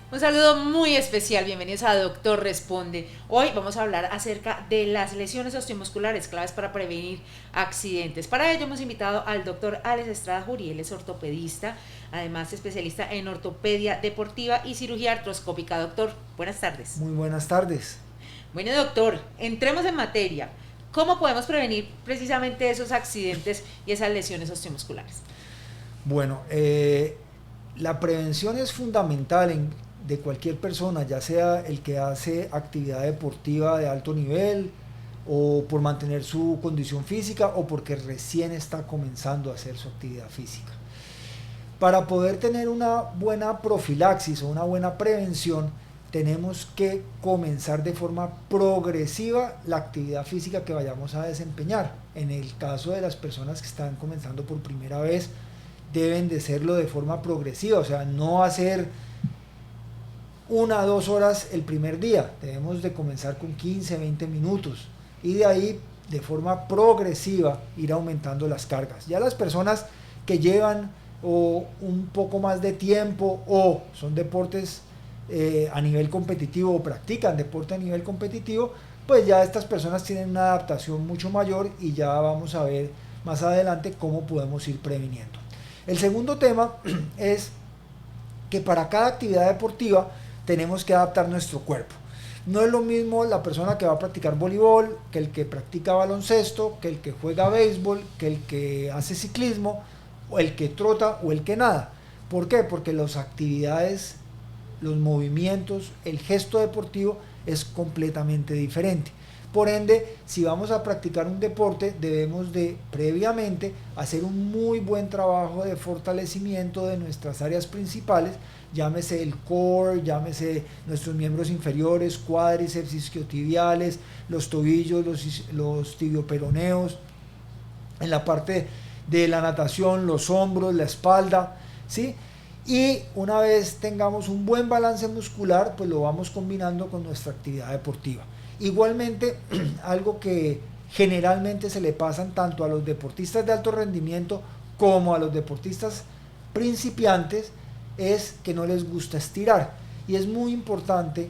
Un saludo muy especial, bienvenidos a Doctor Responde. Hoy vamos a hablar acerca de las lesiones osteomusculares, claves para prevenir accidentes. Para ello hemos invitado al doctor Alex Estrada Juri, él es ortopedista, además especialista en ortopedia deportiva y cirugía artroscópica. Doctor, buenas tardes. Muy buenas tardes. Bueno, doctor, entremos en materia. ¿Cómo podemos prevenir precisamente esos accidentes y esas lesiones osteomusculares? Bueno, la prevención es fundamental de cualquier persona, ya sea el que hace actividad deportiva de alto nivel o por mantener su condición física o porque recién está comenzando a hacer su actividad física. Para poder tener una buena profilaxis o una buena prevención, tenemos que comenzar de forma progresiva la actividad física que vayamos a desempeñar. En el caso de las personas que están comenzando por primera vez, deben de hacerlo de forma progresiva, o sea, no hacer 1 o 2 horas el primer día, debemos de comenzar con 15, 20 minutos y de ahí de forma progresiva ir aumentando las cargas. Ya las personas que llevan un poco más de tiempo o son deportes a nivel competitivo o practican deporte a nivel competitivo, pues ya estas personas tienen una adaptación mucho mayor y ya vamos a ver más adelante cómo podemos ir previniendo. El segundo tema es que para cada actividad deportiva tenemos que adaptar nuestro cuerpo. No es lo mismo la persona que va a practicar voleibol, que el que practica baloncesto, que el que juega béisbol, que el que hace ciclismo, o el que trota o el que nada. ¿Por qué? Porque las actividades, los movimientos, el gesto deportivo es completamente diferente. Por ende, si vamos a practicar un deporte, debemos de previamente hacer un muy buen trabajo de fortalecimiento de nuestras áreas principales, llámese el core, llámese nuestros miembros inferiores, cuádriceps, isquiotibiales, los tobillos, los tibioperoneos, en la parte de la natación, los hombros, la espalda, ¿sí? Y una vez tengamos un buen balance muscular, pues lo vamos combinando con nuestra actividad deportiva. Igualmente, algo que generalmente se le pasan tanto a los deportistas de alto rendimiento como a los deportistas principiantes es que no les gusta estirar. Y es muy importante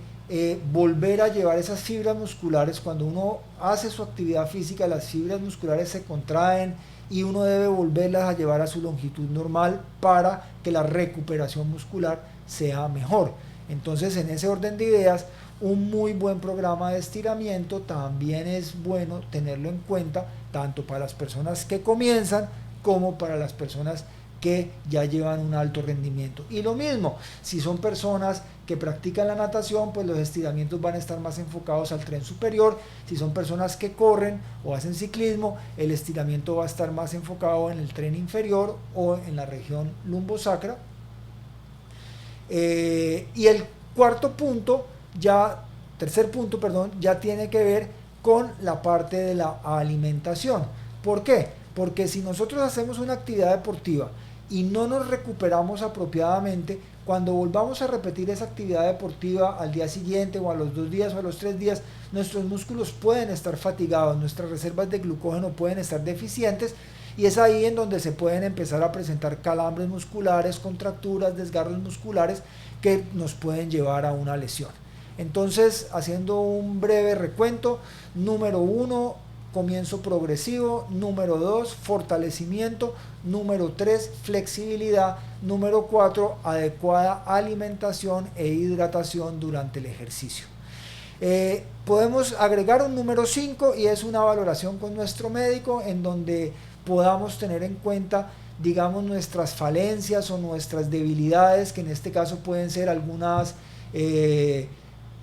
volver a llevar esas fibras musculares. Cuando uno hace su actividad física, las fibras musculares se contraen y uno debe volverlas a llevar a su longitud normal para que la recuperación muscular sea mejor. Entonces, en ese orden de ideas, un muy buen programa de estiramiento también es bueno tenerlo en cuenta, tanto para las personas que comienzan como para las personas que ya llevan un alto rendimiento. Y lo mismo, si son personas que practican la natación, pues los estiramientos van a estar más enfocados al tren superior. Si son personas que corren o hacen ciclismo, el estiramiento va a estar más enfocado en el tren inferior o en la región lumbosacra. Y el tercer punto, perdón, ya tiene que ver con la parte de la alimentación. ¿Por qué? Porque si nosotros hacemos una actividad deportiva y no nos recuperamos apropiadamente, cuando volvamos a repetir esa actividad deportiva al día siguiente o a los 2 días o a los 3 días, nuestros músculos pueden estar fatigados, nuestras reservas de glucógeno pueden estar deficientes y es ahí en donde se pueden empezar a presentar calambres musculares, contracturas, desgarros musculares que nos pueden llevar a una lesión. Entonces, haciendo un breve recuento, número 1, comienzo progresivo, número 2, fortalecimiento, número 3, flexibilidad, número 4, adecuada alimentación e hidratación durante el ejercicio. Podemos agregar un número 5 y es una valoración con nuestro médico en donde podamos tener en cuenta, digamos, nuestras falencias o nuestras debilidades, que en este caso pueden ser algunas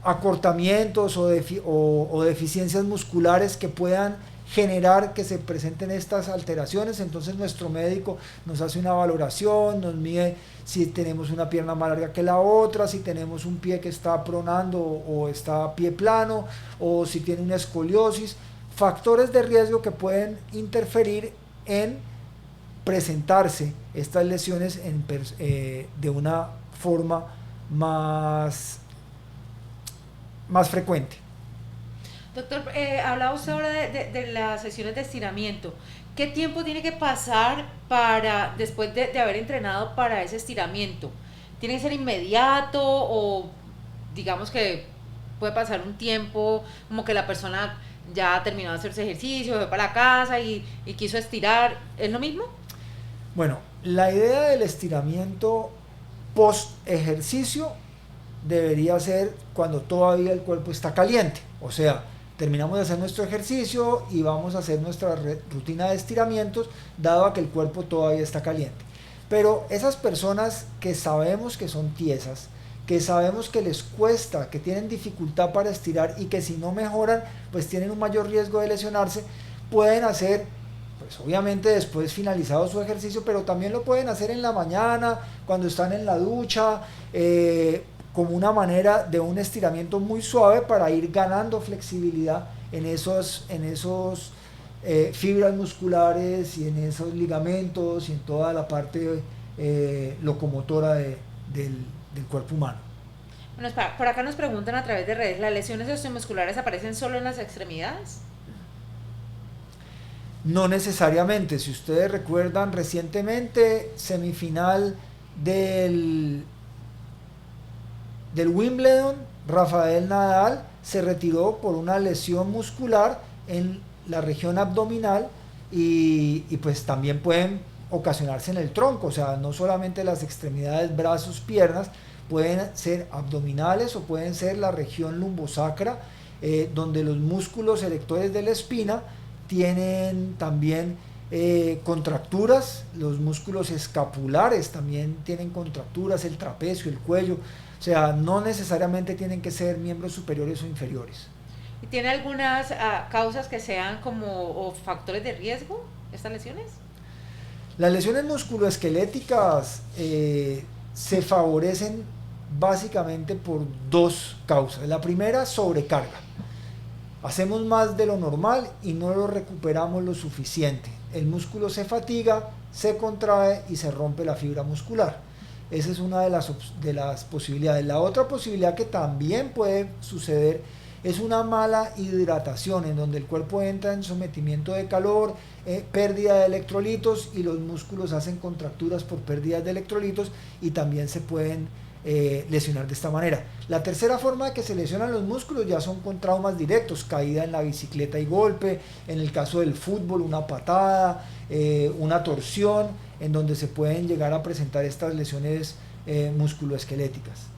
acortamientos o deficiencias musculares que puedan generar que se presenten estas alteraciones. Entonces nuestro médico nos hace una valoración, nos mide si tenemos una pierna más larga que la otra, si tenemos un pie que está pronando o está a pie plano, o si tiene una escoliosis, factores de riesgo que pueden interferir en presentarse estas lesiones de una forma más frecuente. Doctor, hablaba usted ahora de las sesiones de estiramiento. ¿Qué tiempo tiene que pasar para después de haber entrenado para ese estiramiento? ¿Tiene que ser inmediato o digamos que puede pasar un tiempo como que la persona ya terminó de hacer ese ejercicio, fue para la casa y quiso estirar? ¿Es lo mismo? Bueno, la idea del estiramiento post ejercicio debería ser cuando todavía el cuerpo está caliente. O sea, terminamos de hacer nuestro ejercicio y vamos a hacer nuestra rutina de estiramientos, dado a que el cuerpo todavía está caliente. Pero esas personas que sabemos que son tiesas, que sabemos que les cuesta, que tienen dificultad para estirar y que si no mejoran, pues tienen un mayor riesgo de lesionarse, pueden hacer, pues obviamente después finalizado su ejercicio, pero también lo pueden hacer en la mañana, cuando están en la ducha, como una manera de un estiramiento muy suave para ir ganando flexibilidad en esos fibras musculares y en esos ligamentos y en toda la parte locomotora del cuerpo humano. Bueno, por acá nos preguntan a través de redes, ¿las lesiones osteomusculares aparecen solo en las extremidades? No necesariamente. Si ustedes recuerdan, recientemente semifinal del Wimbledon, Rafael Nadal se retiró por una lesión muscular en la región abdominal y pues también pueden ocasionarse en el tronco, o sea, no solamente las extremidades, brazos, piernas, pueden ser abdominales o pueden ser la región lumbosacra, donde los músculos erectores de la espina tienen también contracturas, los músculos escapulares también tienen contracturas, el trapecio, el cuello, o sea, no necesariamente tienen que ser miembros superiores o inferiores. ¿Y tiene algunas causas que sean como o factores de riesgo estas lesiones? Las lesiones musculoesqueléticas se favorecen básicamente por dos causas. La primera, sobrecarga. Hacemos más de lo normal y no lo recuperamos lo suficiente. El músculo se fatiga, se contrae y se rompe la fibra muscular. Esa es una de las posibilidades. La otra posibilidad que también puede suceder es una mala hidratación, en donde el cuerpo entra en sometimiento de calor, pérdida de electrolitos y los músculos hacen contracturas por pérdidas de electrolitos y también se pueden lesionar de esta manera. La tercera forma de que se lesionan los músculos ya son con traumas directos, caída en la bicicleta y golpe, en el caso del fútbol una patada, una torsión, en donde se pueden llegar a presentar estas lesiones musculoesqueléticas.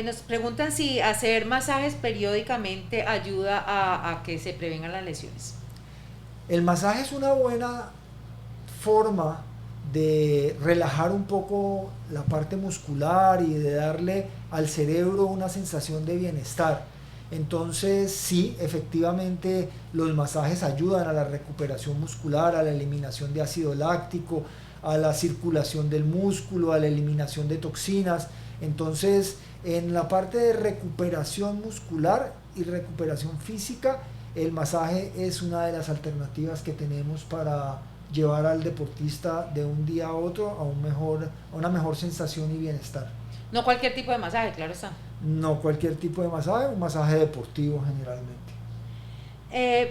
Nos preguntan si hacer masajes periódicamente ayuda a que se prevengan las lesiones. El masaje es una buena forma de relajar un poco la parte muscular y de darle al cerebro una sensación de bienestar. Entonces sí, efectivamente los masajes ayudan a la recuperación muscular, a la eliminación de ácido láctico, a la circulación del músculo, a la eliminación de toxinas. Entonces, en la parte de recuperación muscular y recuperación física, el masaje es una de las alternativas que tenemos para llevar al deportista de un día a otro a una mejor sensación y bienestar. No cualquier tipo de masaje, claro está. No cualquier tipo de masaje, un masaje deportivo generalmente.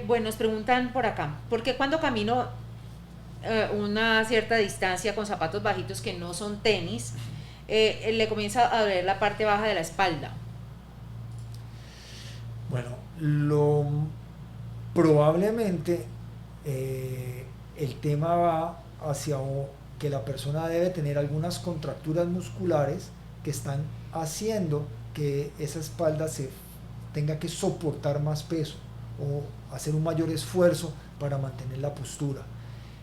Bueno, nos preguntan por acá, ¿por qué cuando camino una cierta distancia con zapatos bajitos que no son tenis, le comienza a doler la parte baja de la espalda? Bueno, probablemente el tema va hacia que la persona debe tener algunas contracturas musculares que están haciendo que esa espalda tenga que soportar más peso o hacer un mayor esfuerzo para mantener la postura.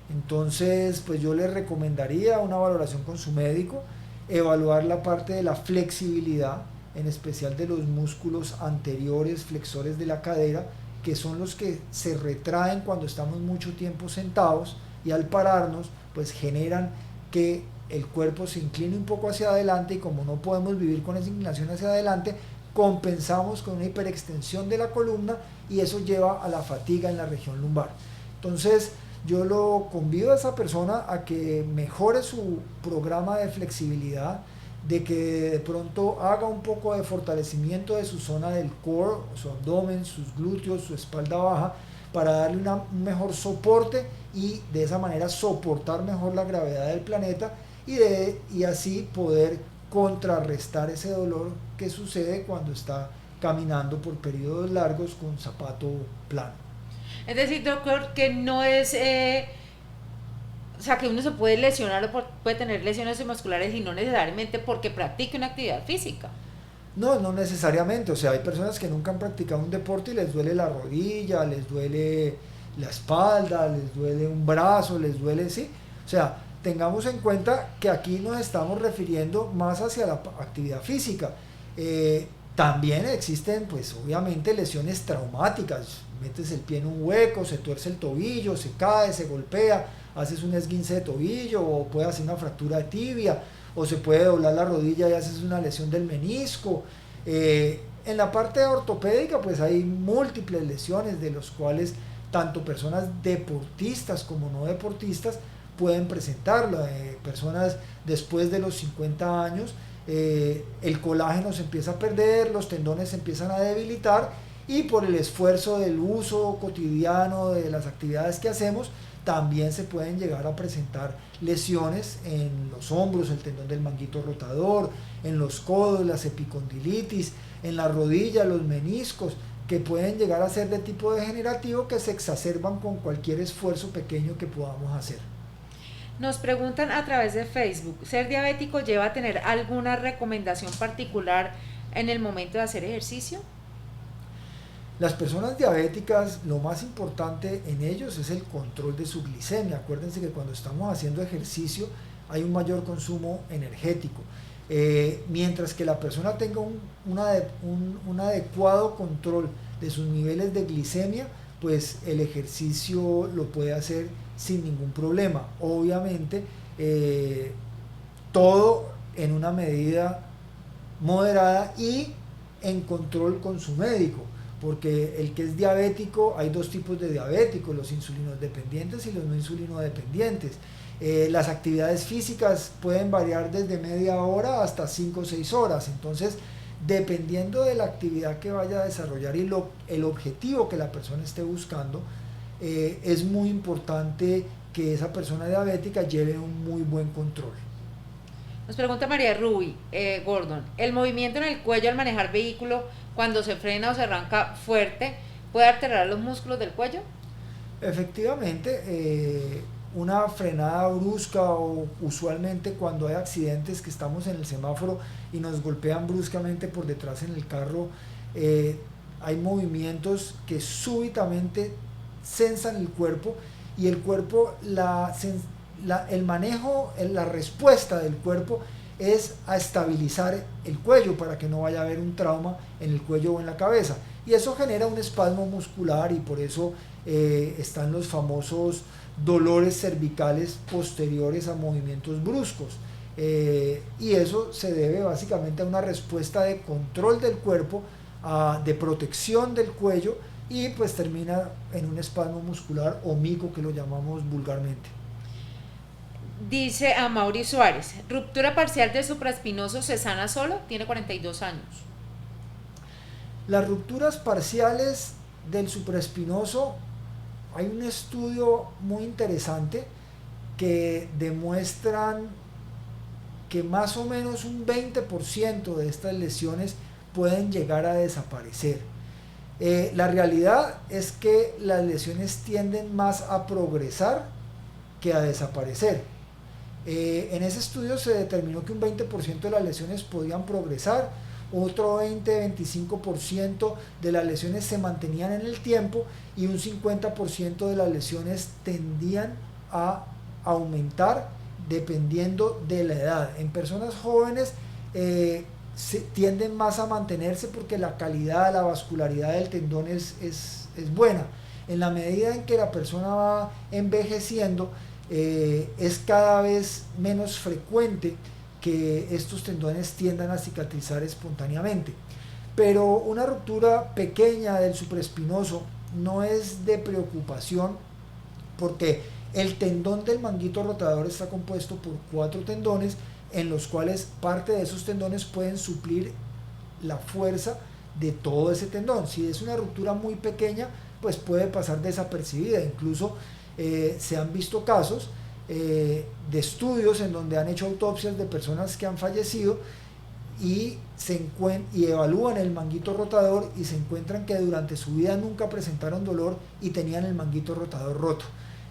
Entonces, pues yo le recomendaría una valoración con su médico, evaluar la parte de la flexibilidad, en especial de los músculos anteriores, flexores de la cadera, que son los que se retraen cuando estamos mucho tiempo sentados y al pararnos, pues generan que el cuerpo se incline un poco hacia adelante y como no podemos vivir con esa inclinación hacia adelante, compensamos con una hiperextensión de la columna y eso lleva a la fatiga en la región lumbar. Entonces, yo lo convido a esa persona a que mejore su programa de flexibilidad, de que de pronto haga un poco de fortalecimiento de su zona del core, su abdomen, sus glúteos, su espalda baja, para darle un mejor soporte y de esa manera soportar mejor la gravedad del planeta y así poder contrarrestar ese dolor que sucede cuando está caminando por periodos largos con zapato plano. Es decir, doctor, que no es, o sea, que uno se puede lesionar o puede tener lesiones musculares y no necesariamente porque practique una actividad física. No, no necesariamente, o sea, hay personas que nunca han practicado un deporte y les duele la rodilla, les duele la espalda, les duele un brazo, les duele, sí. O sea, tengamos en cuenta que aquí nos estamos refiriendo más hacia la actividad física. También existen, pues obviamente, lesiones traumáticas. Metes el pie en un hueco, se tuerce el tobillo, se cae, se golpea, haces un esguince de tobillo o puede hacer una fractura de tibia o se puede doblar la rodilla y haces una lesión del menisco. En la parte ortopédica pues hay múltiples lesiones de los cuales tanto personas deportistas como no deportistas pueden presentarlo. Personas después de los 50 años, el colágeno se empieza a perder, los tendones se empiezan a debilitar y por el esfuerzo del uso cotidiano de las actividades que hacemos, también se pueden llegar a presentar lesiones en los hombros, el tendón del manguito rotador, en los codos, las epicondilitis, en la rodilla, los meniscos, que pueden llegar a ser de tipo degenerativo que se exacerban con cualquier esfuerzo pequeño que podamos hacer. Nos preguntan a través de Facebook, ¿ser diabético lleva a tener alguna recomendación particular en el momento de hacer ejercicio? Las personas diabéticas, lo más importante en ellos es el control de su glicemia. Acuérdense que cuando estamos haciendo ejercicio hay un mayor consumo energético. Mientras que la persona tenga un adecuado control de sus niveles de glicemia, pues el ejercicio lo puede hacer sin ningún problema. Obviamente, todo en una medida moderada y en control con su médico. Porque el que es diabético, hay dos tipos de diabéticos, los insulinos dependientes y los no insulino dependientes. Las actividades físicas pueden variar desde media hora hasta 5 o 6 horas, entonces dependiendo de la actividad que vaya a desarrollar y el objetivo que la persona esté buscando, es muy importante que esa persona diabética lleve un muy buen control. Nos pregunta María Ruby Gordon, ¿el movimiento en el cuello al manejar vehículo cuando se frena o se arranca fuerte puede alterar los músculos del cuello? Efectivamente, una frenada brusca o usualmente cuando hay accidentes que estamos en el semáforo y nos golpean bruscamente por detrás en el carro, hay movimientos que súbitamente sensan el cuerpo y el cuerpo, el manejo, la respuesta del cuerpo es a estabilizar el cuello para que no vaya a haber un trauma en el cuello o en la cabeza, y eso genera un espasmo muscular y por eso están los famosos dolores cervicales posteriores a movimientos bruscos, y eso se debe básicamente a una respuesta de control del cuerpo, de protección del cuello, y pues termina en un espasmo muscular o mico, que lo llamamos vulgarmente. Dice a Mauri Suárez, ruptura parcial del supraespinoso se sana solo, tiene 42 años. Las rupturas parciales del supraespinoso, hay un estudio muy interesante que demuestran que más o menos un 20% de estas lesiones pueden llegar a desaparecer. La realidad es que las lesiones tienden más a progresar que a desaparecer. En ese estudio se determinó que un 20% de las lesiones podían progresar, otro 20-25% de las lesiones se mantenían en el tiempo y un 50% de las lesiones tendían a aumentar dependiendo de la edad. En personas jóvenes tienden más a mantenerse porque la calidad, la vascularidad del tendón es buena. En la medida en que la persona va envejeciendo, es cada vez menos frecuente que estos tendones tiendan a cicatrizar espontáneamente. Pero una ruptura pequeña del supraespinoso no es de preocupación, porque el tendón del manguito rotador está compuesto por 4 tendones, en los cuales parte de esos tendones pueden suplir la fuerza de todo ese tendón. Si es una ruptura muy pequeña, pues puede pasar desapercibida. Incluso se han visto casos de estudios en donde han hecho autopsias de personas que han fallecido y evalúan el manguito rotador y se encuentran que durante su vida nunca presentaron dolor y tenían el manguito rotador roto.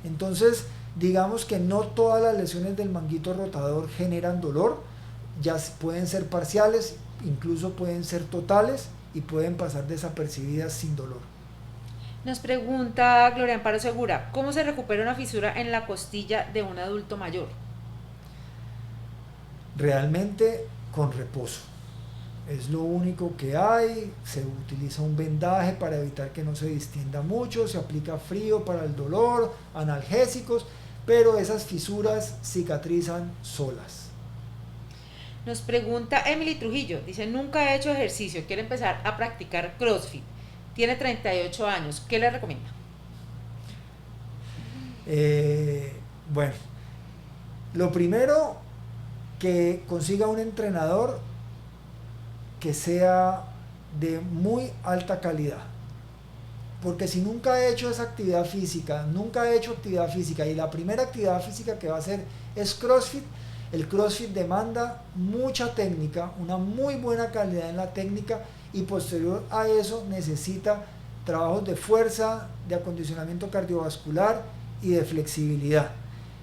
Entonces, digamos que no todas las lesiones del manguito rotador generan dolor, ya pueden ser parciales, incluso pueden ser totales y pueden pasar desapercibidas sin dolor. Nos pregunta Gloria Amparo Segura, ¿cómo se recupera una fisura en la costilla de un adulto mayor? Realmente con reposo. Es lo único que hay. Se utiliza un vendaje para evitar que no se distienda mucho, se aplica frío para el dolor, analgésicos, pero esas fisuras cicatrizan solas. Nos pregunta Emily Trujillo, dice, nunca he hecho ejercicio, quiere empezar a practicar CrossFit, tiene 38 años, ¿qué le recomienda? Bueno, lo primero, que consiga un entrenador que sea de muy alta calidad, porque si nunca ha hecho esa actividad física, y la primera actividad física que va a hacer es CrossFit, el CrossFit demanda mucha técnica, una muy buena calidad en la técnica, y posterior a eso necesita trabajos de fuerza, de acondicionamiento cardiovascular y de flexibilidad.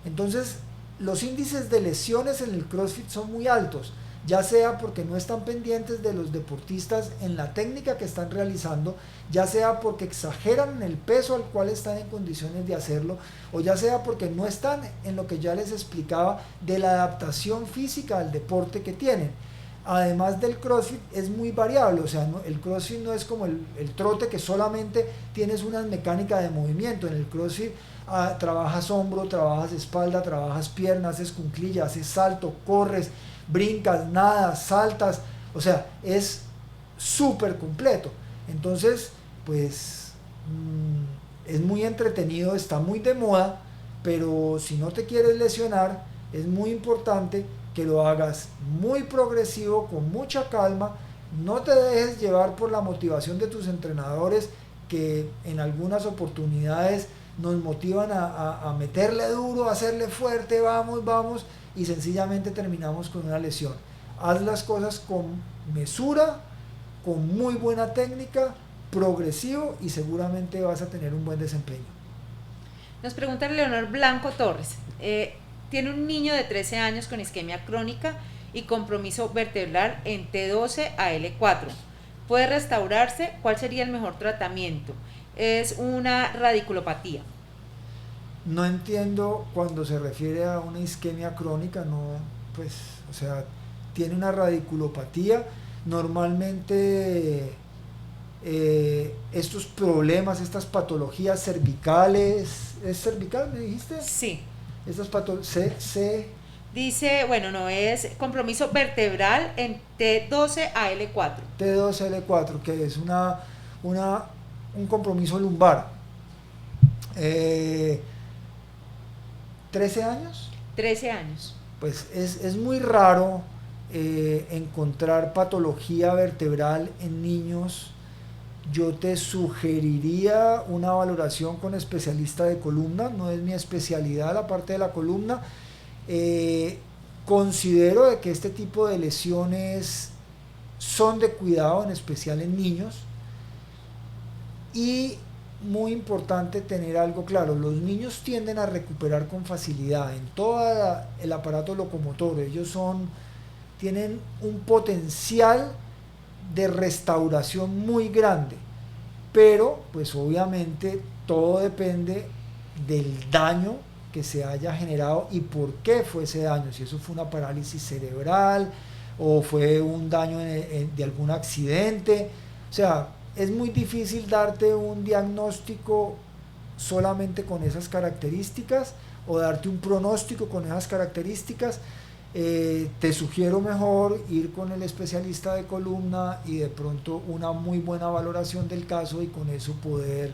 Entonces, los índices de lesiones en el CrossFit son muy altos, ya sea porque no están pendientes de los deportistas en la técnica que están realizando, ya sea porque exageran en el peso al cual están en condiciones de hacerlo, o ya sea porque no están en lo que ya les explicaba de la adaptación física al deporte que tienen. Además del CrossFit es muy variable, o sea, el CrossFit no es como el trote, que solamente tienes una mecánica de movimiento. En el CrossFit trabajas hombro, trabajas espalda, trabajas piernas, haces cunclilla, haces salto, corres, brincas, nadas, saltas, o sea, es súper completo. Entonces, pues es muy entretenido, está muy de moda, pero si no te quieres lesionar, es muy importante que lo hagas muy progresivo, con mucha calma. No te dejes llevar por la motivación de tus entrenadores, que en algunas oportunidades nos motivan a meterle duro, a hacerle fuerte, vamos, y sencillamente terminamos con una lesión. Haz las cosas con mesura, con muy buena técnica, progresivo, y seguramente vas a tener un buen desempeño. Nos pregunta Leonor Blanco Torres, tiene un niño de 13 años con isquemia crónica y compromiso vertebral en T12 a L4. ¿Puede restaurarse? ¿Cuál sería el mejor tratamiento? Es una radiculopatía. No entiendo cuando se refiere a una isquemia crónica, no, pues, o sea, tiene una radiculopatía. Normalmente estos problemas, estas patologías cervicales, ¿es cervical, me dijiste? Sí. Estas dice, bueno, no, es compromiso vertebral en T12 a L4. T12 a L4, que es un compromiso lumbar. 13 años. 13 años. Pues es muy raro encontrar patología vertebral en niños. Yo te sugeriría una valoración con especialista de columna, no es mi especialidad la parte de la columna. Considero de que este tipo de lesiones son de cuidado, en especial en niños, y muy importante tener algo claro: los niños tienden a recuperar con facilidad en todo el aparato locomotor. Ellos tienen un potencial de restauración muy grande, pero pues obviamente todo depende del daño que se haya generado y por qué fue ese daño, si eso fue una parálisis cerebral o fue un daño de algún accidente. O sea, es muy difícil darte un diagnóstico solamente con esas características o darte un pronóstico con esas características. Te sugiero mejor ir con el especialista de columna y de pronto una muy buena valoración del caso, y con eso poder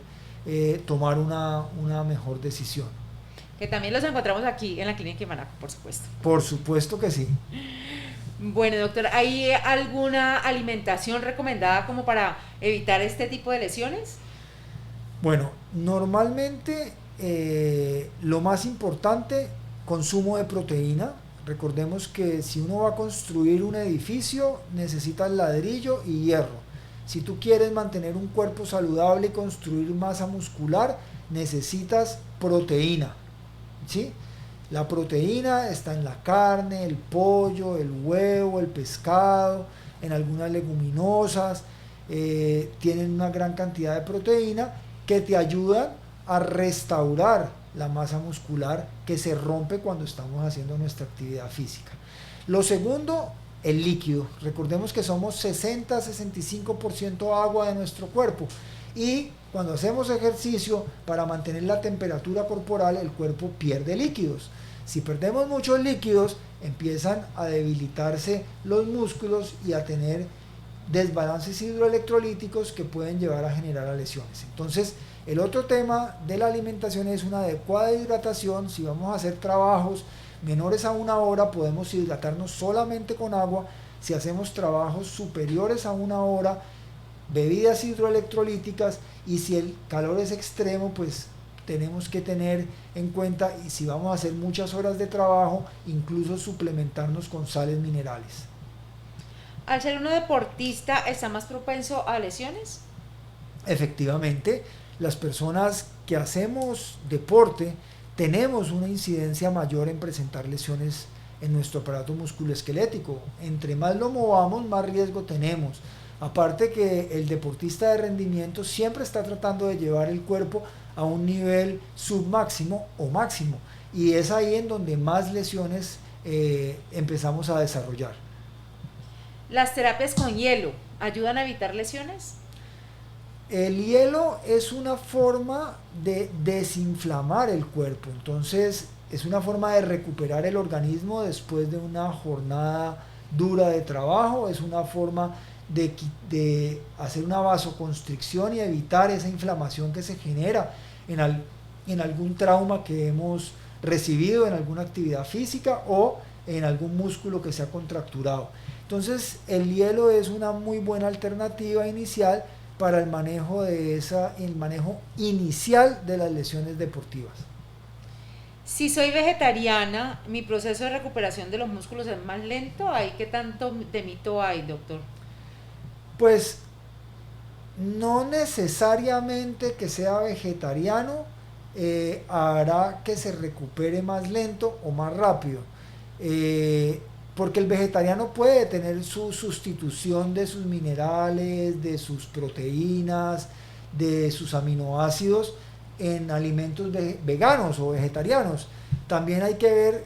tomar una mejor decisión. Que también los encontramos aquí en la clínica Imanaco, por supuesto. Por supuesto que sí. Bueno, doctor, ¿hay alguna alimentación recomendada como para evitar este tipo de lesiones? Bueno, normalmente lo más importante, consumo de proteína. Recordemos que si uno va a construir un edificio, necesitas ladrillo y hierro. Si tú quieres mantener un cuerpo saludable y construir masa muscular, necesitas proteína, ¿sí? La proteína está en la carne, el pollo, el huevo, el pescado, en algunas leguminosas. Tienen una gran cantidad de proteína que te ayudan a restaurar la masa muscular que se rompe cuando estamos haciendo nuestra actividad física. Lo segundo, el líquido. Recordemos que somos 60-65% agua de nuestro cuerpo y cuando hacemos ejercicio, para mantener la temperatura corporal, el cuerpo pierde líquidos. Si perdemos muchos líquidos, empiezan a debilitarse los músculos y a tener desbalances hidroelectrolíticos que pueden llevar a generar lesiones. Entonces, el otro tema de la alimentación es una adecuada hidratación. Si vamos a hacer trabajos menores a 1 hora, podemos hidratarnos solamente con agua. Si hacemos trabajos superiores a 1 hora, bebidas hidroelectrolíticas, y si el calor es extremo, pues tenemos que tener en cuenta, y si vamos a hacer muchas horas de trabajo, incluso suplementarnos con sales minerales. Al ser uno deportista, ¿está más propenso a lesiones? Efectivamente, las personas que hacemos deporte tenemos una incidencia mayor en presentar lesiones en nuestro aparato musculoesquelético. Entre más lo movamos, más riesgo tenemos. Aparte que el deportista de rendimiento siempre está tratando de llevar el cuerpo a un nivel submáximo o máximo, y es ahí en donde más lesiones empezamos a desarrollar. ¿Las terapias con hielo ayudan a evitar lesiones? El hielo es una forma de desinflamar el cuerpo, entonces es una forma de recuperar el organismo después de una jornada dura de trabajo, es una forma de hacer una vasoconstricción y evitar esa inflamación que se genera en algún trauma que hemos recibido en alguna actividad física o en algún músculo que se ha contracturado. Entonces el hielo es una muy buena alternativa inicial para el manejo inicial de las lesiones deportivas. Si soy vegetariana, ¿mi proceso de recuperación de los músculos es más lento? ¿Ahí qué tanto de mito hay, doctor? Pues no necesariamente que sea vegetariano hará que se recupere más lento o más rápido. Porque el vegetariano puede tener su sustitución de sus minerales, de sus proteínas, de sus aminoácidos en alimentos veganos o vegetarianos. También hay que ver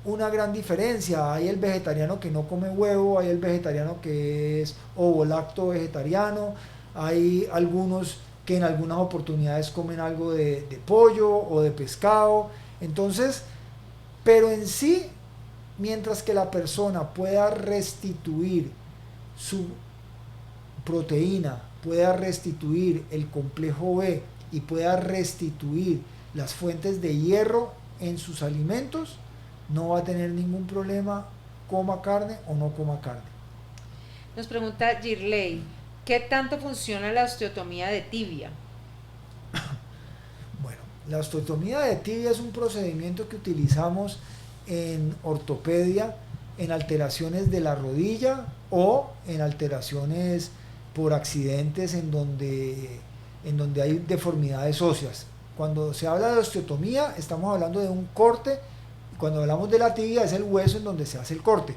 una gran diferencia. Hay el vegetariano que no come huevo, hay el vegetariano que es ovo-lacto vegetariano, hay algunos que en algunas oportunidades comen algo de pollo o de pescado. Entonces, pero en sí, mientras que la persona pueda restituir su proteína, pueda restituir el complejo B y pueda restituir las fuentes de hierro en sus alimentos, no va a tener ningún problema, coma carne o no coma carne. Nos pregunta Girley, ¿qué tanto funciona la osteotomía de tibia? Bueno, la osteotomía de tibia es un procedimiento que utilizamos en ortopedia, en alteraciones de la rodilla o en alteraciones por accidentes en donde hay deformidades óseas. Cuando se habla de osteotomía, estamos hablando de un corte. Cuando hablamos de la tibia, es el hueso en donde se hace el corte.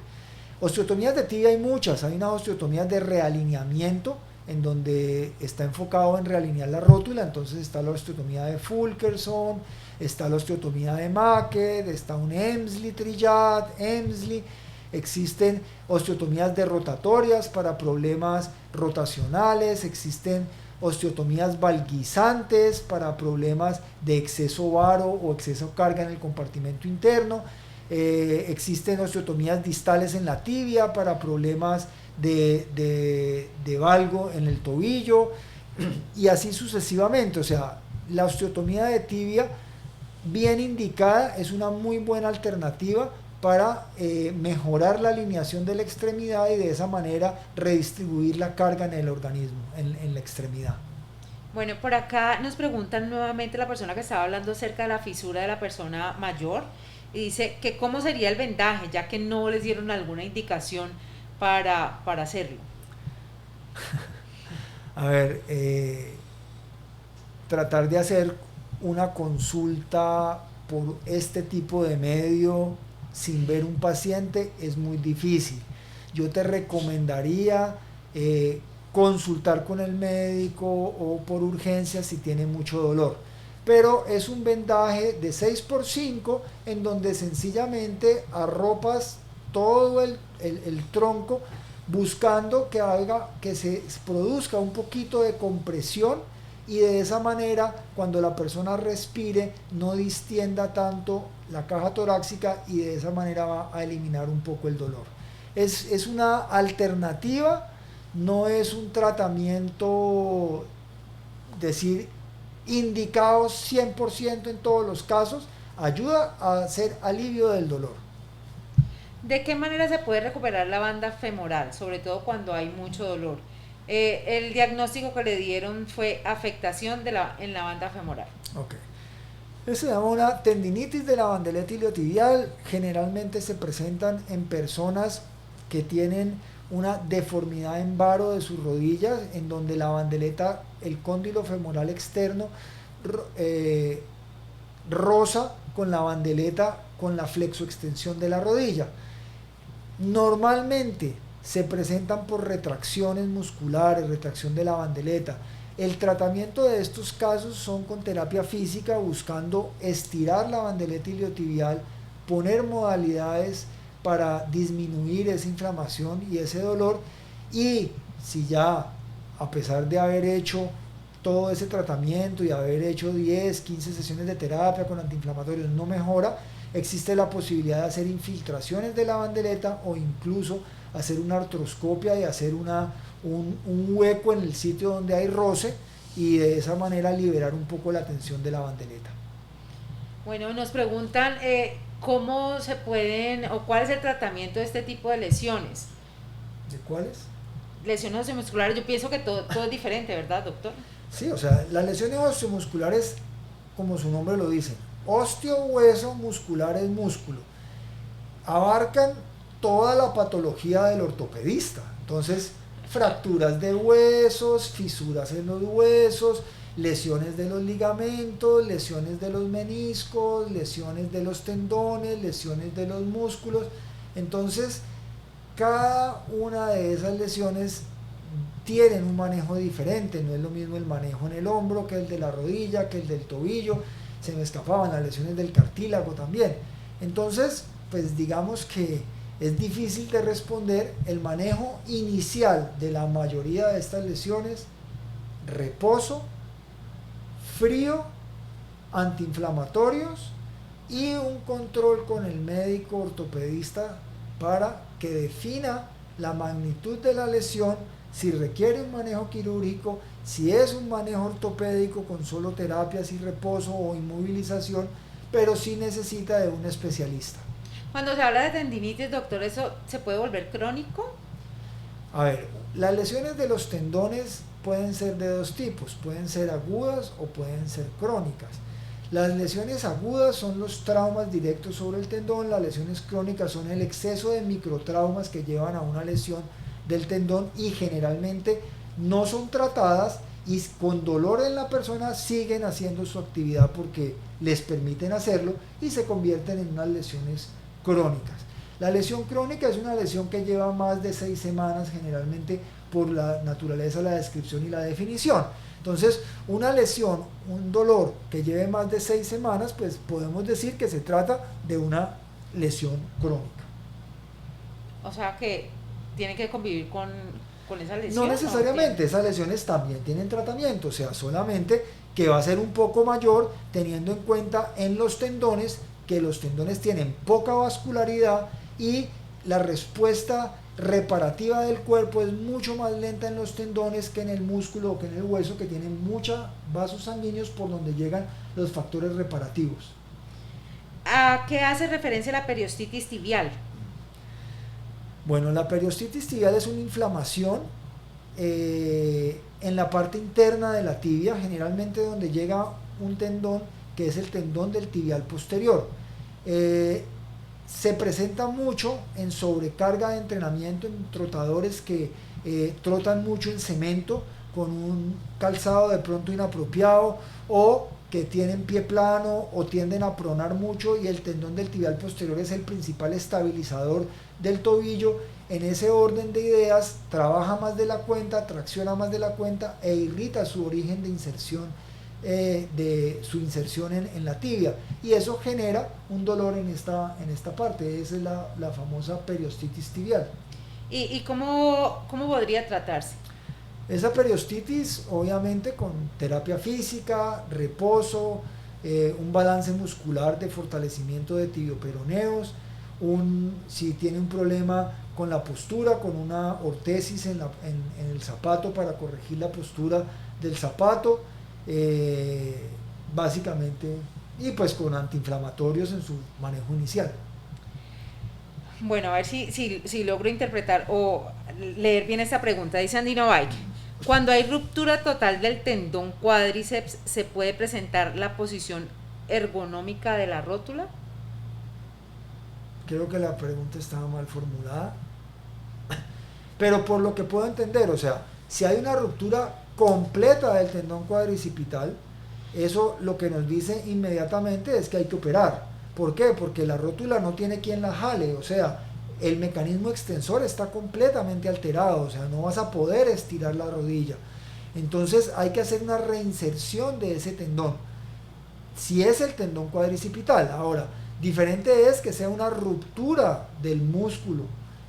Osteotomías de tibia hay muchas. Hay unas osteotomías de realineamiento, en donde está enfocado en realinear la rótula. Entonces está la osteotomía de Fulkerson, está la osteotomía de Macked, está un Emslie Trillat, Emslie. Existen osteotomías de rotatorias para problemas rotacionales, existen osteotomías valguizantes para problemas de exceso varo o exceso carga en el compartimento interno, existen osteotomías distales en la tibia para problemas de valgo en el tobillo y así sucesivamente. O sea, la osteotomía de tibia bien indicada es una muy buena alternativa para mejorar la alineación de la extremidad y de esa manera redistribuir la carga en el organismo, en la extremidad. Bueno, por acá nos preguntan nuevamente la persona que estaba hablando acerca de la fisura de la persona mayor. y dice que cómo sería el vendaje, ya que no les dieron alguna indicación para hacerlo. A ver, tratar de hacer una consulta por este tipo de medio sin ver un paciente es muy difícil. Yo te recomendaría consultar con el médico o por urgencia si tiene mucho dolor. Pero es un vendaje de 6x5 en donde sencillamente arropas todo el tronco buscando que haga que se produzca un poquito de compresión y de esa manera cuando la persona respire no distienda tanto la caja torácica y de esa manera va a eliminar un poco el dolor. Es una alternativa, no es un tratamiento, decir, indicado 100% en todos los casos, ayuda a hacer alivio del dolor. ¿De qué manera se puede recuperar la banda femoral, sobre todo cuando hay mucho dolor? El diagnóstico que le dieron fue afectación en la banda femoral. Ok. Eso se llama una tendinitis de la bandeleta iliotibial. Generalmente se presentan en personas que tienen una deformidad en varo de sus rodillas, en donde la bandeleta, el cóndilo femoral externo, roza con la bandeleta, con la flexoextensión de la rodilla. Normalmente se presentan por retracciones musculares, retracción de la bandeleta. El tratamiento de estos casos son con terapia física, buscando estirar la bandeleta iliotibial, poner modalidades para disminuir esa inflamación y ese dolor. Y si ya, a pesar de haber hecho todo ese tratamiento y haber hecho 10, 15 sesiones de terapia con antiinflamatorios, no mejora, existe la posibilidad de hacer infiltraciones de la bandeleta o incluso hacer una artroscopia y hacer un hueco en el sitio donde hay roce y de esa manera liberar un poco la tensión de la bandeleta. Bueno, nos preguntan cómo se pueden o cuál es el tratamiento de este tipo de lesiones. ¿De cuáles? Lesiones osteomusculares, yo pienso que todo es diferente, ¿verdad, doctor? Sí, o sea, las lesiones osteomusculares, como su nombre lo dice, osteo, hueso, muscular es músculo, abarcan toda la patología del ortopedista. Entonces, fracturas de huesos, fisuras en los huesos, lesiones de los ligamentos, lesiones de los meniscos, lesiones de los tendones, lesiones de los músculos. Entonces, cada una de esas lesiones tienen un manejo diferente. No es lo mismo el manejo en el hombro que el de la rodilla, que el del tobillo. Se me escapaban las lesiones del cartílago también. Entonces, pues digamos que es difícil de responder. El manejo inicial de la mayoría de estas lesiones: reposo, frío, antiinflamatorios y un control con el médico ortopedista para que defina la magnitud de la lesión, si requiere un manejo quirúrgico, si es un manejo ortopédico con solo terapias y reposo o inmovilización, pero si necesita de un especialista. Cuando se habla de tendinitis, doctor, ¿eso se puede volver crónico? A ver, las lesiones de los tendones pueden ser de dos tipos, pueden ser agudas o pueden ser crónicas. Las lesiones agudas son los traumas directos sobre el tendón, las lesiones crónicas son el exceso de microtraumas que llevan a una lesión del tendón y generalmente no son tratadas y con dolor en la persona siguen haciendo su actividad porque les permiten hacerlo y se convierten en unas lesiones crónicas. La lesión crónica es una lesión que lleva más de 6 semanas generalmente por la naturaleza de la descripción y la definición. Entonces, una lesión, un dolor que lleve más de 6 semanas, pues podemos decir que se trata de una lesión crónica. O sea que tiene que convivir con esa lesión. No necesariamente, esas lesiones también tienen tratamiento, o sea, solamente que va a ser un poco mayor teniendo en cuenta en los tendones que los tendones tienen poca vascularidad y la respuesta reparativa del cuerpo es mucho más lenta en los tendones que en el músculo o que en el hueso, que tienen muchos vasos sanguíneos por donde llegan los factores reparativos. ¿A qué hace referencia la periostitis tibial? Bueno, la periostitis tibial es una inflamación en la parte interna de la tibia, generalmente donde llega un tendón que es el tendón del tibial posterior. Se presenta mucho en sobrecarga de entrenamiento, en trotadores que trotan mucho en cemento con un calzado de pronto inapropiado, o que tienen pie plano o tienden a pronar mucho, y el tendón del tibial posterior es el principal estabilizador del tobillo. En ese orden de ideas, trabaja más de la cuenta, tracciona más de la cuenta e irrita su origen de inserción, de su inserción en la tibia, y eso genera un dolor en esta parte. Esa es la famosa periostitis tibial. ¿Y cómo podría tratarse? Esa periostitis, obviamente, con terapia física, reposo, un balance muscular de fortalecimiento de tibioperoneos, si tiene un problema con la postura, con una ortesis en el zapato para corregir la postura del zapato, básicamente, y pues con antiinflamatorios en su manejo inicial. Bueno, a ver si logro interpretar o leer bien esta pregunta. Dice Andino Bike: cuando hay ruptura total del tendón cuádriceps, ¿se puede presentar la posición ergonómica de la rótula? Creo que la pregunta estaba mal formulada, pero por lo que puedo entender, o sea, si hay una ruptura completa del tendón cuadricipital, eso lo que nos dice inmediatamente es que hay que operar. ¿Por qué? Porque la rótula no tiene quien la jale, o sea, el mecanismo extensor está completamente alterado, o sea, no vas a poder estirar la rodilla. Entonces hay que hacer una reinserción de ese tendón, si es el tendón cuadricipital. Ahora, diferente es que sea una ruptura del músculo,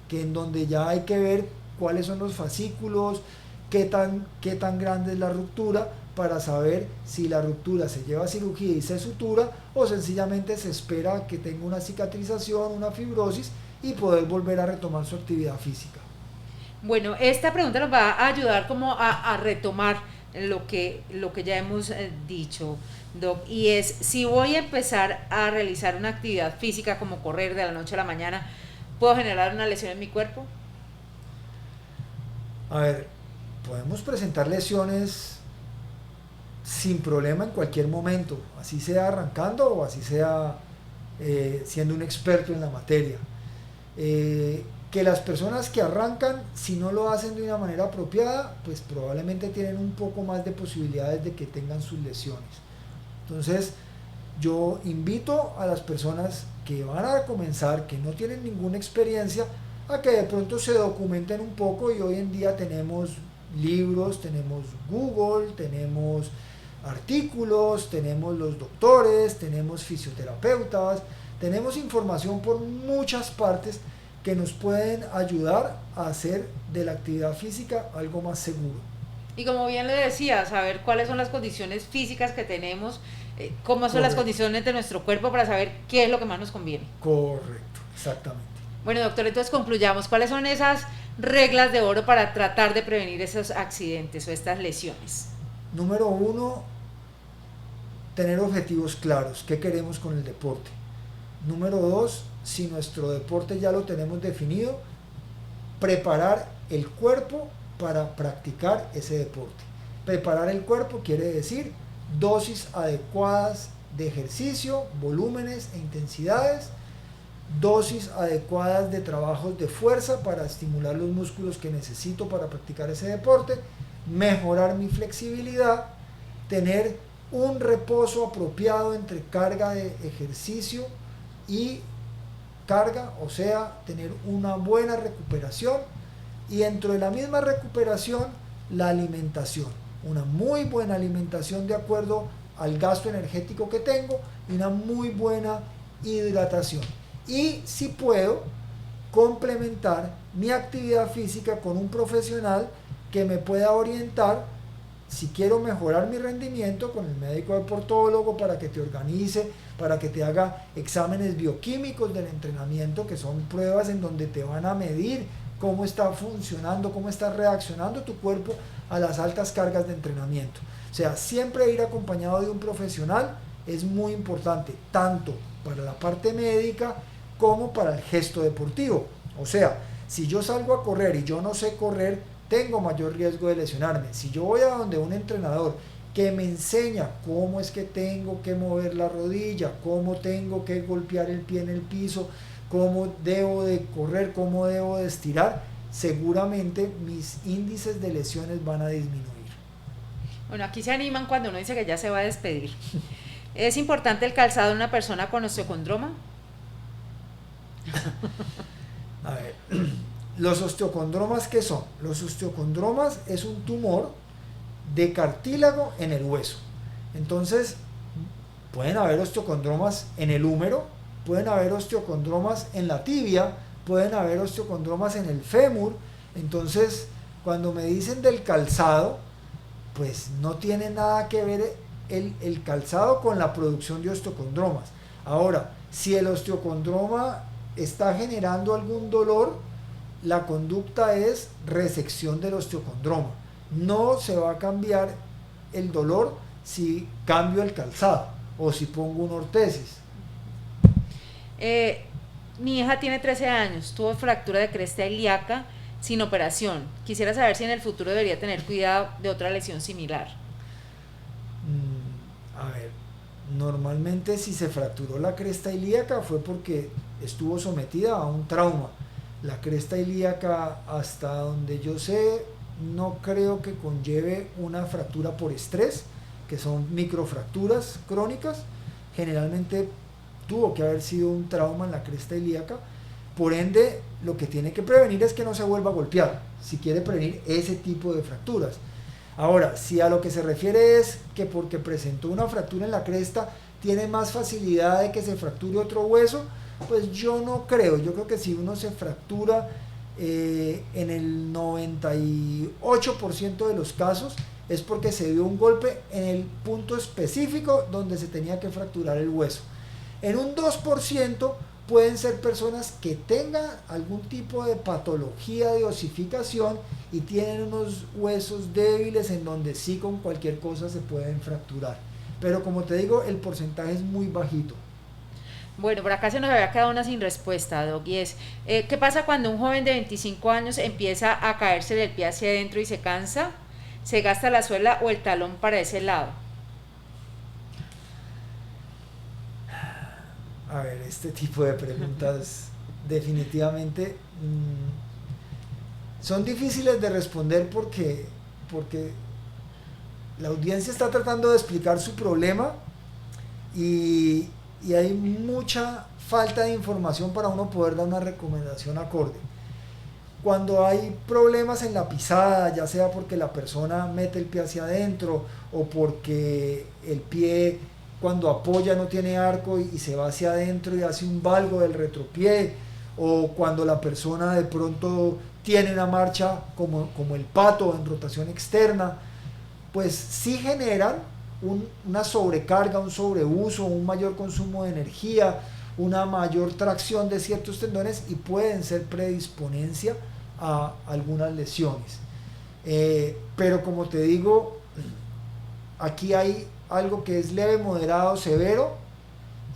que en donde ya hay que ver cuáles son los fascículos, qué tan grande es la ruptura, para saber si la ruptura se lleva a cirugía y se sutura, o sencillamente se espera que tenga una cicatrización, una fibrosis, y poder volver a retomar su actividad física. Bueno, esta pregunta nos va a ayudar como a retomar lo que ya hemos dicho, Doc, y es: si voy a empezar a realizar una actividad física como correr de la noche a la mañana, ¿puedo generar una lesión en mi cuerpo? A ver, podemos presentar lesiones sin problema en cualquier momento, así sea arrancando o así sea siendo un experto en la materia. Que las personas que arrancan, si no lo hacen de una manera apropiada, pues probablemente tienen un poco más de posibilidades de que tengan sus lesiones. Entonces, yo invito a las personas que van a comenzar, que no tienen ninguna experiencia, a que de pronto se documenten un poco, y hoy en día tenemos libros, tenemos Google, tenemos artículos, tenemos los doctores, tenemos fisioterapeutas, tenemos información por muchas partes que nos pueden ayudar a hacer de la actividad física algo más seguro. Y como bien le decía, saber cuáles son las condiciones físicas que tenemos, cómo son las condiciones de nuestro cuerpo, para saber qué es lo que más nos conviene. Correcto, exactamente. Bueno, doctor, entonces concluyamos. ¿Cuáles son esas reglas de oro para tratar de prevenir esos accidentes o estas lesiones? Número 1, tener objetivos claros. ¿Qué queremos con el deporte? Número 2, si nuestro deporte ya lo tenemos definido, preparar el cuerpo para practicar ese deporte. Preparar el cuerpo quiere decir dosis adecuadas de ejercicio, volúmenes e intensidades, dosis adecuadas de trabajos de fuerza para estimular los músculos que necesito para practicar ese deporte, mejorar mi flexibilidad, tener un reposo apropiado entre carga de ejercicio y carga, o sea, tener una buena recuperación, y dentro de la misma recuperación, la alimentación, una muy buena alimentación de acuerdo al gasto energético que tengo, y una muy buena hidratación. Y si puedo, complementar mi actividad física con un profesional que me pueda orientar. Si quiero mejorar mi rendimiento, con el médico deportólogo, para que te organice, para que te haga exámenes bioquímicos del entrenamiento, que son pruebas en donde te van a medir cómo está funcionando, cómo está reaccionando tu cuerpo a las altas cargas de entrenamiento. O sea, siempre ir acompañado de un profesional es muy importante, tanto para la parte médica como para el gesto deportivo. O sea, si yo salgo a correr y yo no sé correr, tengo mayor riesgo de lesionarme. Si yo voy a donde un entrenador que me enseña cómo es que tengo que mover la rodilla, cómo tengo que golpear el pie en el piso, cómo debo de correr, cómo debo de estirar, seguramente mis índices de lesiones van a disminuir. Bueno, aquí se animan cuando uno dice que ya se va a despedir. ¿Es importante el calzado de una persona con osteocondroma? A ver, los osteocondromas, ¿qué son? Los osteocondromas es un tumor de cartílago en el hueso. Entonces, pueden haber osteocondromas en el húmero, pueden haber osteocondromas en la tibia, pueden haber osteocondromas en el fémur. Entonces, cuando me dicen del calzado, pues no tiene nada que ver el calzado con la producción de osteocondromas. Ahora, si el osteocondroma está generando algún dolor, la conducta es resección del osteocondroma. No se va a cambiar el dolor si cambio el calzado o si pongo una ortesis. Mi hija tiene 13 años, tuvo fractura de cresta ilíaca sin operación. Quisiera saber si en el futuro debería tener cuidado de otra lesión similar. A ver, normalmente si se fracturó la cresta ilíaca fue porque estuvo sometida a un trauma. La cresta ilíaca, hasta donde yo sé, no creo que conlleve una fractura por estrés, que son microfracturas crónicas. Generalmente tuvo que haber sido un trauma en la cresta ilíaca. Por ende, lo que tiene que prevenir es que no se vuelva a golpear, si quiere prevenir ese tipo de fracturas. Ahora, si a lo que se refiere es que porque presentó una fractura en la cresta, tiene más facilidad de que se fracture otro hueso, pues yo no creo. Yo creo que si uno se fractura en el 98% de los casos, es porque se dio un golpe en el punto específico donde se tenía que fracturar el hueso. En un 2% pueden ser personas que tengan algún tipo de patología de osificación y tienen unos huesos débiles en donde sí con cualquier cosa se pueden fracturar. Pero como te digo, el porcentaje es muy bajito. Bueno, por acá se nos había quedado una sin respuesta, Doc, y es, ¿qué pasa cuando un joven de 25 años empieza a caerse del pie hacia adentro y se cansa? ¿Se gasta la suela o el talón para ese lado? A ver, este tipo de preguntas definitivamente son difíciles de responder porque la audiencia está tratando de explicar su problema y hay mucha falta de información para uno poder dar una recomendación acorde. Cuando hay problemas en la pisada, ya sea porque la persona mete el pie hacia adentro o porque el pie cuando apoya no tiene arco y se va hacia adentro y hace un valgo del retropié, o cuando la persona de pronto tiene una marcha como el pato en rotación externa, pues sí generan una sobrecarga, un sobreuso, un mayor consumo de energía, una mayor tracción de ciertos tendones y pueden ser predisponencia a algunas lesiones. Pero como te digo, aquí hay algo que es leve, moderado, severo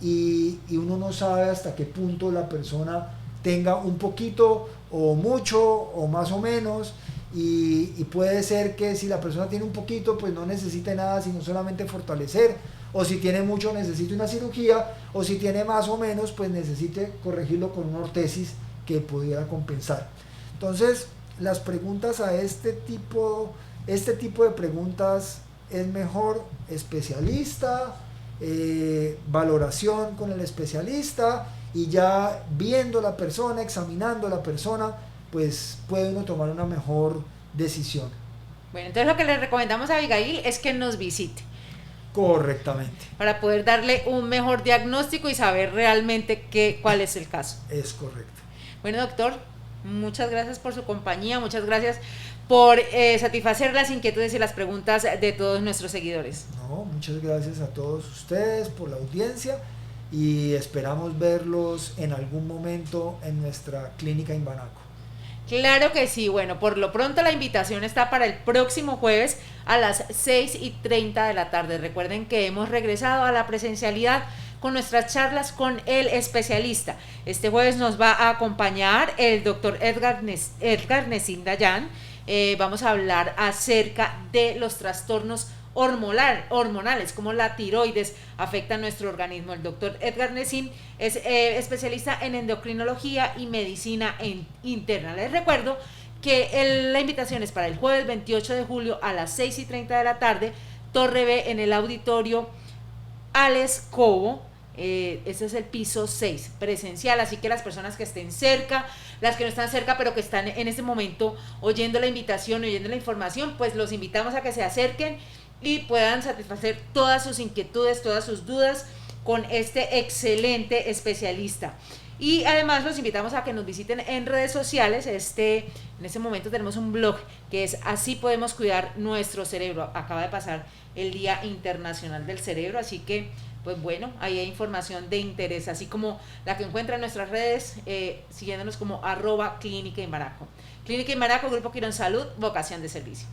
y uno no sabe hasta qué punto la persona tenga un poquito o mucho o más o menos y puede ser que si la persona tiene un poquito pues no necesite nada sino solamente fortalecer, o si tiene mucho necesite una cirugía, o si tiene más o menos pues necesite corregirlo con una ortesis que pudiera compensar. Entonces las preguntas a este tipo de preguntas es mejor especialista, valoración con el especialista y ya viendo la persona, examinando la persona, pues puede uno tomar una mejor decisión. Bueno, entonces lo que le recomendamos a Abigail es que nos visite. Correctamente. Para poder darle un mejor diagnóstico y saber realmente cuál es el caso. Es correcto. Bueno, doctor, muchas gracias por su compañía, muchas gracias por satisfacer las inquietudes y las preguntas de todos nuestros seguidores. No, muchas gracias a todos ustedes por la audiencia y esperamos verlos en algún momento en nuestra clínica en Banaco. Claro que sí. Bueno, por lo pronto la invitación está para el próximo jueves a las 6:30 de la tarde. Recuerden que hemos regresado a la presencialidad con nuestras charlas con el especialista. Este jueves nos va a acompañar el doctor Edgar Nesin Dayan. Vamos a hablar acerca de los trastornos hormonales como la tiroides afectan nuestro organismo. El doctor Edgar Nesin es especialista en endocrinología y medicina interna. Les recuerdo que la invitación es para el jueves 28 de julio a las 6:30 de la tarde, Torre B, en el auditorio Alex Cobo. Este es el piso 6, presencial, así que las personas que estén cerca, las que no están cerca pero que están en este momento oyendo la invitación, oyendo la información, pues los invitamos a que se acerquen y puedan satisfacer todas sus inquietudes, todas sus dudas con este excelente especialista. Y además los invitamos a que nos visiten en redes sociales. En este momento tenemos un blog que es Así Podemos Cuidar Nuestro Cerebro. Acaba de pasar el Día Internacional del Cerebro, así que pues bueno, ahí hay información de interés, así como la que encuentra en nuestras redes, siguiéndonos como @Clínica Imbaraco. Clínica Imbaraco, Grupo Quirón Salud, vocación de servicio.